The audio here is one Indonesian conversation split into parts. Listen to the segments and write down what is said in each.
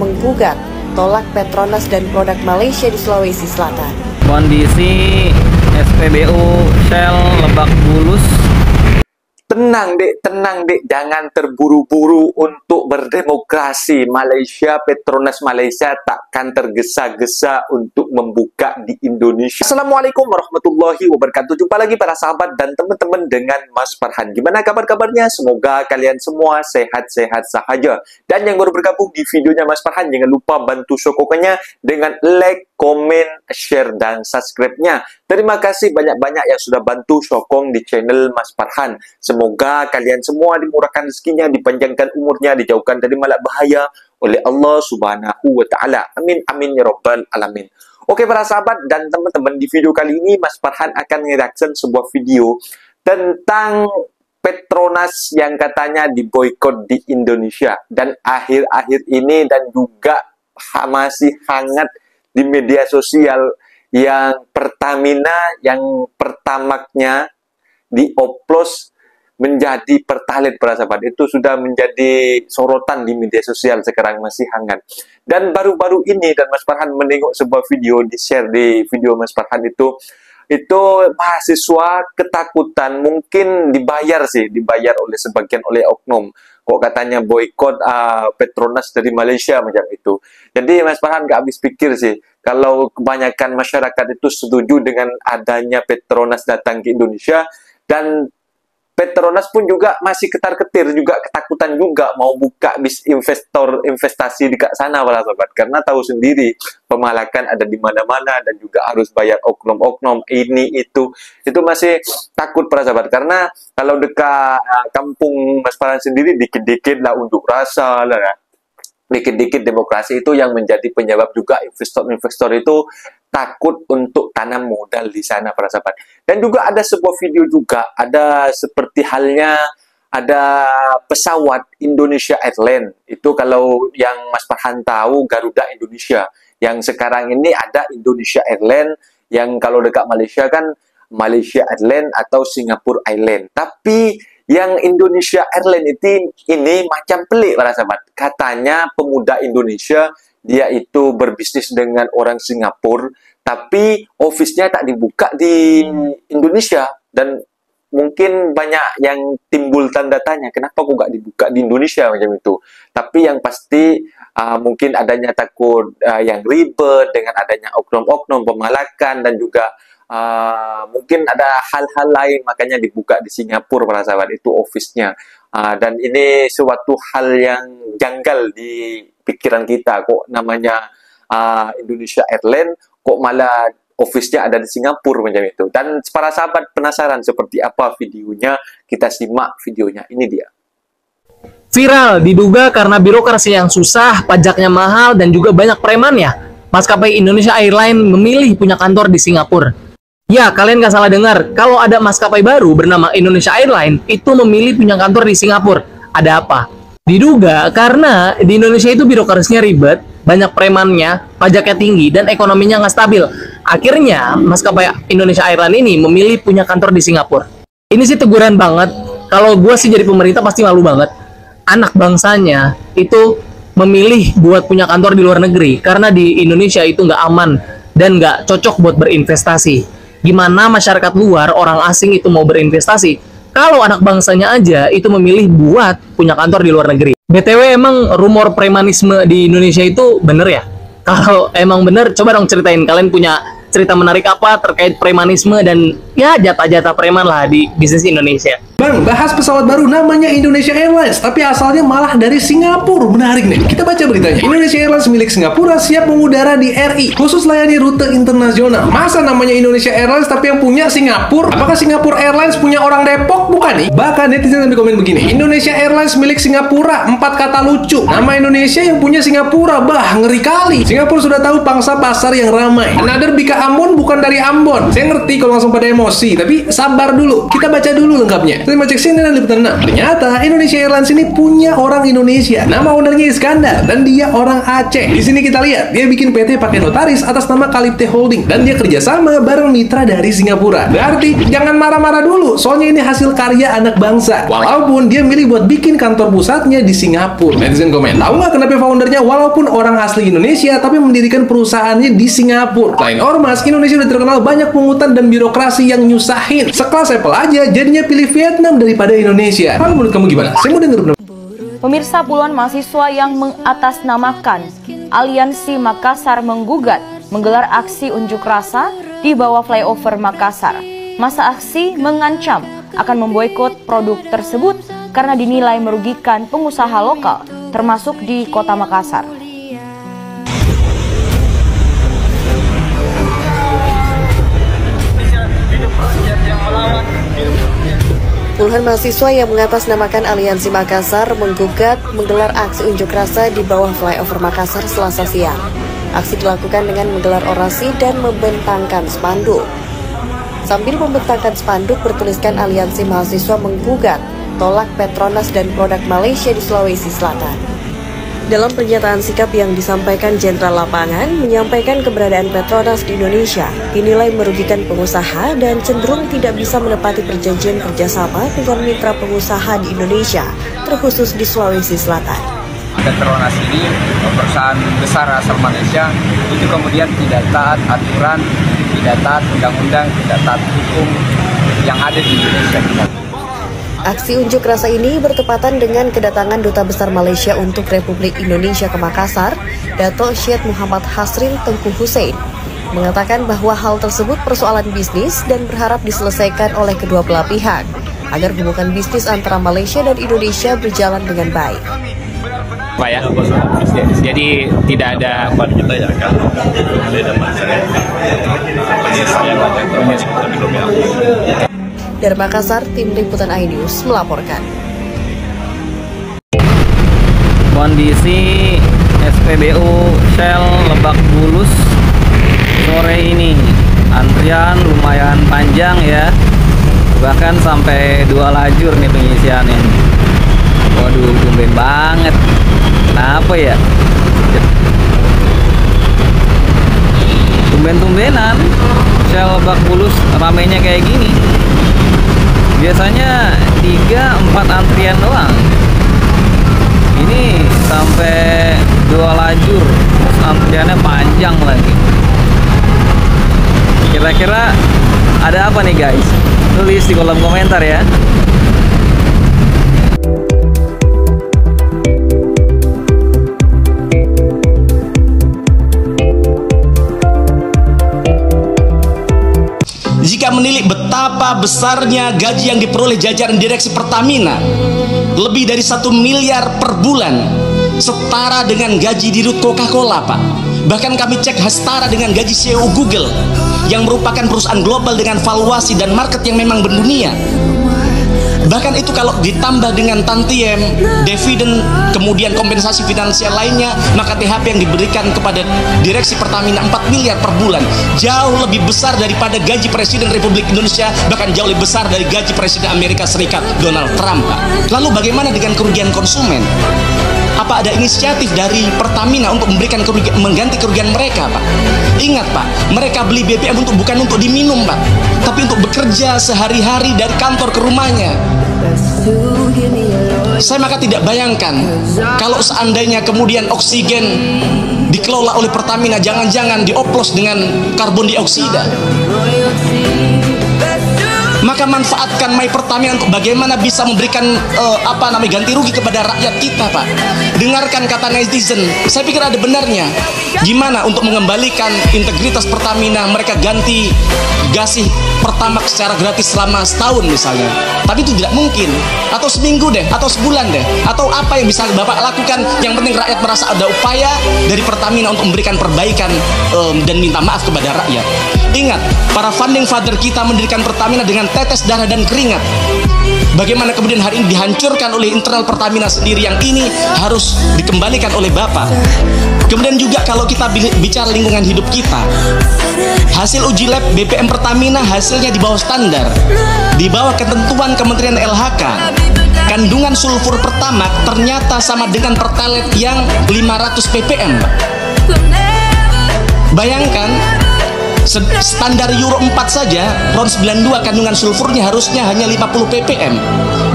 menggugat tolak Petronas dan produk Malaysia di Sulawesi Selatan. Kondisi SPBU Shell Lebak Bulus. Tenang dek, jangan terburu-buru untuk berdemokrasi. Petronas Malaysia takkan tergesa-gesa untuk membuka di Indonesia. Assalamualaikum warahmatullahi wabarakatuh. Jumpa lagi para sahabat dan teman-teman dengan Mas Farhan. Gimana kabar-kabarnya? Semoga kalian semua sehat-sehat sahaja. Dan yang baru bergabung di videonya Mas Farhan, jangan lupa bantu sokongannya dengan like, komen, share, dan subscribe-nya. Terima kasih banyak-banyak yang sudah bantu sokong di channel Mas Farhan. Semoga kalian semua dimurahkan rezekinya, dipanjangkan umurnya, dijauhkan dari malak bahaya oleh Allah Subhanahu wa Ta'ala. Amin, amin ya Rabbal Alamin. Oke para sahabat dan teman-teman, di video kali ini Mas Farhan akan nge-reaction sebuah video tentang Petronas yang katanya diboikot di Indonesia. Dan akhir-akhir ini dan juga masih hangat di media sosial yang Pertamina, yang Pertamaxnya dioplos menjadi Pertalite para sahabat. Itu sudah menjadi sorotan di media sosial sekarang, masih hangat. Dan baru-baru ini dan Mas Farhan menengok sebuah video di-share di video Mas Farhan itu mahasiswa ketakutan, mungkin dibayar oleh sebagian oleh oknum. Kok katanya boykot Petronas dari Malaysia macam itu. Jadi Mas Farhan gak habis pikir sih, kalau kebanyakan masyarakat itu setuju dengan adanya Petronas datang ke Indonesia, dan Petronas pun juga masih ketar-ketir, juga ketakutan juga mau buka investasi di sana para sahabat, karena tahu sendiri pemalakan ada di mana-mana dan juga harus bayar oknum-oknum ini itu masih takut para sahabat. Karena kalau dekat kampung Mas Farhan sendiri dikit-dikit lah unjuk rasa lah ya. Dikit-dikit demokrasi itu yang menjadi penyebab juga investor-investor itu takut untuk tanam modal di sana para sahabat. Dan juga ada sebuah video juga, ada seperti halnya ada pesawat Indonesia Airlines. Itu kalau yang Mas Farhan tahu Garuda Indonesia. Yang sekarang ini ada Indonesia Airlines, yang kalau dekat Malaysia kan Malaysia Airlines atau Singapore Airlines. Tapi yang Indonesia Airlines ini macam pelik para sahabat. Katanya pemuda Indonesia, dia itu berbisnis dengan orang Singapura, tapi office-nya tak dibuka di Indonesia. Dan mungkin banyak yang timbul tanda tanya, kenapa kok gak dibuka di Indonesia macam itu. Tapi yang pasti mungkin adanya takut yang ribet dengan adanya oknum-oknum, pemalakan, dan juga mungkin ada hal-hal lain, makanya dibuka di Singapura para sahabat, itu office-nya. Dan ini suatu hal yang janggal di pikiran kita, kok namanya Indonesia Airlines, kok malah office-nya ada di Singapura macam itu. Dan para sahabat penasaran seperti apa videonya, kita simak videonya, ini dia. Viral diduga karena birokrasi yang susah, pajaknya mahal, dan juga banyak premannya, maskapai Indonesia Airlines memilih punya kantor di Singapura. Ya, kalian nggak salah dengar. Kalau ada maskapai baru bernama Indonesia Airlines, itu memilih punya kantor di Singapura. Ada apa? Diduga karena di Indonesia itu birokrasinya ribet, banyak premannya, pajaknya tinggi, dan ekonominya nggak stabil. Akhirnya, maskapai Indonesia Airlines ini memilih punya kantor di Singapura. Ini sih teguran banget. Kalau gue sih jadi pemerintah pasti malu banget. Anak bangsanya itu memilih buat punya kantor di luar negeri, karena di Indonesia itu nggak aman dan nggak cocok buat berinvestasi. Gimana masyarakat luar, orang asing itu mau berinvestasi kalau anak bangsanya aja itu memilih buat punya kantor di luar negeri? BTW, emang rumor premanisme di Indonesia itu bener ya? Kalau emang bener, coba dong ceritain, kalian punya cerita menarik apa terkait premanisme dan ya jatah-jatah preman lah di bisnis Indonesia. Bang, bahas pesawat baru namanya Indonesia Airlines, tapi asalnya malah dari Singapura. Menarik nih, kita baca beritanya. Indonesia Airlines milik Singapura siap mengudara di RI, khusus layani rute internasional. Masa namanya Indonesia Airlines tapi yang punya Singapura? Apakah Singapura Airlines punya orang Depok? Bukan nih. Bahkan netizen lebih komen begini, Indonesia Airlines milik Singapura, 4 kata lucu. Nama Indonesia yang punya Singapura, bah ngeri kali. Singapura sudah tahu pangsa pasar yang ramai. Another Bika Ambon bukan dari Ambon. Saya ngerti kalau langsung pada emosi, tapi sabar dulu. Kita baca dulu lengkapnya. Kita cek sini dan liputan 6. Ternyata Indonesia Airlines ini punya orang Indonesia. Nama ownernya Iskandar dan dia orang Aceh. Di sini kita lihat dia bikin PT pakai notaris atas nama Kalipte Holding dan dia kerjasama bareng mitra dari Singapura. Berarti jangan marah-marah dulu, soalnya ini hasil karya anak bangsa. Walaupun dia milih buat bikin kantor pusatnya di Singapura. Netizen komen, tahu nggak kenapa foundernya walaupun orang asli Indonesia tapi mendirikan perusahaannya di Singapura? Lain ormas, Indonesia udah terkenal banyak pungutan dan birokrasi yang nyusahin. Sekelas Apple aja jadinya pilih Vietnam daripada Indonesia. Kalau menurut kamu gimana? Saya mau denger. Pemirsa, puluhan mahasiswa yang mengatasnamakan Aliansi Makassar menggugat menggelar aksi unjuk rasa di bawah flyover Makassar. Masa aksi mengancam akan memboikot produk tersebut karena dinilai merugikan pengusaha lokal, termasuk di kota Makassar. Puluhan mahasiswa yang mengatasnamakan Aliansi Makassar menggugat menggelar aksi unjuk rasa di bawah flyover Makassar Selasa siang. Aksi dilakukan dengan menggelar orasi dan membentangkan spanduk. Sambil membentangkan spanduk bertuliskan Aliansi Mahasiswa menggugat tolak Petronas dan produk Malaysia di Sulawesi Selatan. Dalam pernyataan sikap yang disampaikan Jenderal Lapangan, menyampaikan keberadaan Petronas di Indonesia dinilai merugikan pengusaha dan cenderung tidak bisa menepati perjanjian kerjasama dengan mitra pengusaha di Indonesia, terkhusus di Sulawesi Selatan. Petronas ini perusahaan besar asal Malaysia itu kemudian tidak taat aturan, tidak taat undang-undang, tidak taat hukum yang ada di Indonesia. Aksi unjuk rasa ini bertepatan dengan kedatangan Duta Besar Malaysia untuk Republik Indonesia ke Makassar, Dato' Syed Muhammad Hasrin Tengku Hussein, mengatakan bahwa hal tersebut persoalan bisnis dan berharap diselesaikan oleh kedua belah pihak, agar hubungan bisnis antara Malaysia dan Indonesia berjalan dengan baik. Pak ya, jadi tidak ada Dari Makassar, tim liputan iNews melaporkan. Kondisi SPBU Shell Lebak Bulus sore ini antrian lumayan panjang ya, bahkan sampai 2 lajur nih pengisiannya. Waduh, tumben banget. Kenapa ya? Tumben-tumbenan Shell Lebak Bulus ramenya kayak gini. Biasanya 3-4 antrian doang. Ini sampai 2 lajur, terus antriannya panjang lagi. Kira-kira ada apa nih guys? Tulis di kolom komentar ya. Jika menilik betapa besarnya gaji yang diperoleh jajaran direksi Pertamina, lebih dari 1 miliar per bulan, setara dengan gaji dirut Coca-Cola, Pak. Bahkan kami cek setara dengan gaji CEO Google, yang merupakan perusahaan global dengan valuasi dan market yang memang mendunia. Bahkan itu kalau ditambah dengan tantiem, dividen, kemudian kompensasi finansial lainnya, maka THP yang diberikan kepada direksi Pertamina 4 miliar per bulan, jauh lebih besar daripada gaji Presiden Republik Indonesia, bahkan jauh lebih besar dari gaji Presiden Amerika Serikat Donald Trump, Pak. Lalu bagaimana dengan kerugian konsumen? Apa ada inisiatif dari Pertamina untuk memberikan mengganti kerugian mereka, Pak? Ingat, Pak, mereka beli BBM bukan untuk diminum, Pak, tapi untuk bekerja sehari-hari dari kantor ke rumahnya. Saya maka tidak bayangkan kalau seandainya kemudian oksigen dikelola oleh Pertamina, jangan-jangan dioplos dengan karbon dioksida. Maka manfaatkan My Pertamina untuk bagaimana bisa memberikan ganti rugi kepada rakyat kita, Pak. Dengarkan kata netizen, saya pikir ada benarnya. Gimana untuk mengembalikan integritas Pertamina, mereka ganti gasih Pertamax secara gratis selama setahun misalnya. Tapi itu tidak mungkin. Atau seminggu deh, atau sebulan deh, atau apa yang bisa Bapak lakukan. Yang penting rakyat merasa ada upaya dari Pertamina untuk memberikan perbaikan dan minta maaf kepada rakyat. Ingat, para founding father kita mendirikan Pertamina dengan tetes darah dan keringat. Bagaimana kemudian hari ini dihancurkan oleh internal Pertamina sendiri, yang ini harus dikembalikan oleh Bapak. Kemudian juga kalau kita bicara lingkungan hidup kita, hasil uji lab BPM Pertamina hasilnya di bawah standar, di bawah ketentuan Kementerian LHK. Kandungan sulfur pertamax ternyata sama dengan pertalite yang 500 ppm. Bayangkan, standar Euro 4 saja RON 92 kandungan sulfurnya harusnya hanya 50 ppm.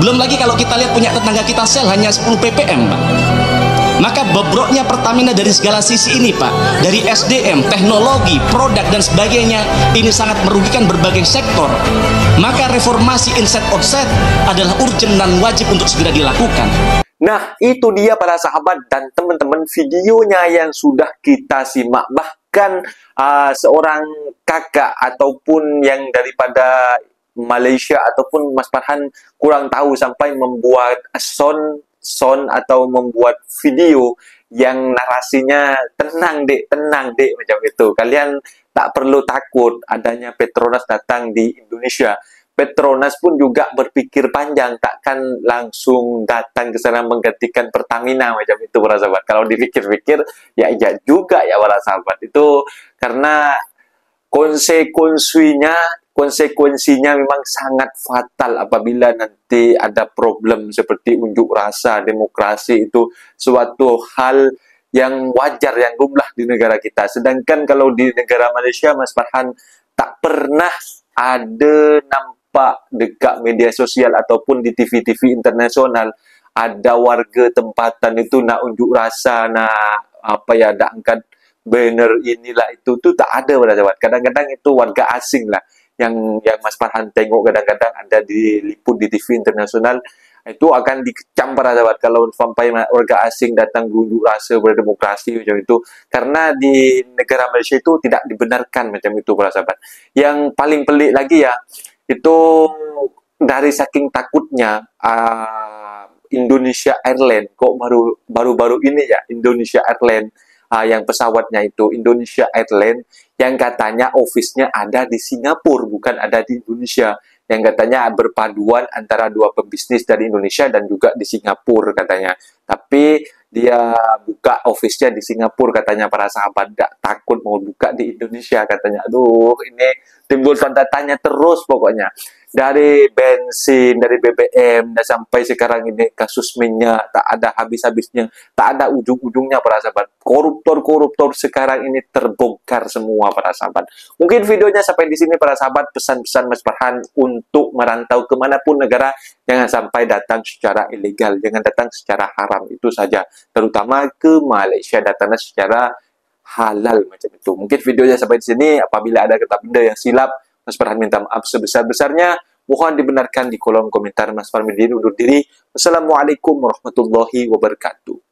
Belum lagi kalau kita lihat punya tetangga kita Shell hanya 10 ppm, Pak. Maka bobroknya Pertamina dari segala sisi ini, Pak, dari SDM, teknologi, produk dan sebagainya, ini sangat merugikan berbagai sektor. Maka reformasi inside outside adalah urgent dan wajib untuk segera dilakukan. Nah, itu dia para sahabat dan teman-teman videonya yang sudah kita simak. Bahkan seorang kakak ataupun yang daripada Malaysia ataupun Mas Farhan kurang tahu sampai membuat sound atau membuat video yang narasinya tenang dek macam itu. Kalian tak perlu takut adanya Petronas datang di Indonesia. Petronas pun juga berpikir panjang, takkan langsung datang ke sana menggantikan Pertamina macam itu para sahabat. Kalau dipikir-pikir ya juga ya para sahabat. Itu karena konsekuensinya memang sangat fatal apabila nanti ada problem seperti unjuk rasa. Demokrasi itu suatu hal yang wajar, yang lumrah di negara kita. Sedangkan kalau di negara Malaysia, Mas Farhan, tak pernah ada nampak dekat media sosial ataupun di TV-TV internasional ada warga tempatan itu nak unjuk rasa, nak nak angkat banner inilah itu tuh tak ada pada sahabat. Kadang-kadang itu warga asing lah yang Mas Farhan tengok kadang-kadang ada diliput di TV internasional, itu akan dikecam para sahabat kalau sampai warga asing datang unjuk rasa berdemokrasi macam itu, karena di negara Malaysia itu tidak dibenarkan macam itu para sahabat. Yang paling pelik lagi ya, itu dari saking takutnya Indonesia Airlines, kok baru-baru ini ya Indonesia Airlines yang pesawatnya itu Indonesia Airlines yang katanya office-nya ada di Singapura, bukan ada di Indonesia, yang katanya berpaduan antara dua pebisnis dari Indonesia dan juga di Singapura katanya. Tapi dia buka office-nya di Singapura katanya para sahabat, tidak takut mau buka di Indonesia katanya. Aduh, ini timbul tanda tanya terus pokoknya. Dari bensin, dari BBM, dan sampai sekarang ini kasus minyak tak ada habis-habisnya, tak ada ujung-ujungnya para sahabat. Koruptor-koruptor sekarang ini terbongkar semua para sahabat. Mungkin videonya sampai di sini para sahabat. Pesan-pesan Mas Farhan untuk merantau kemanapun negara, jangan sampai datang secara ilegal, jangan datang secara haram, itu saja. Terutama ke Malaysia, datangnya secara halal macam itu. Mungkin videonya sampai di sini. Apabila ada kata benda yang silap, Mas Farhan minta maaf sebesar-besarnya. Mohon dibenarkan di kolom komentar. Mas Farhan undur diri. Wassalamualaikum warahmatullahi wabarakatuh.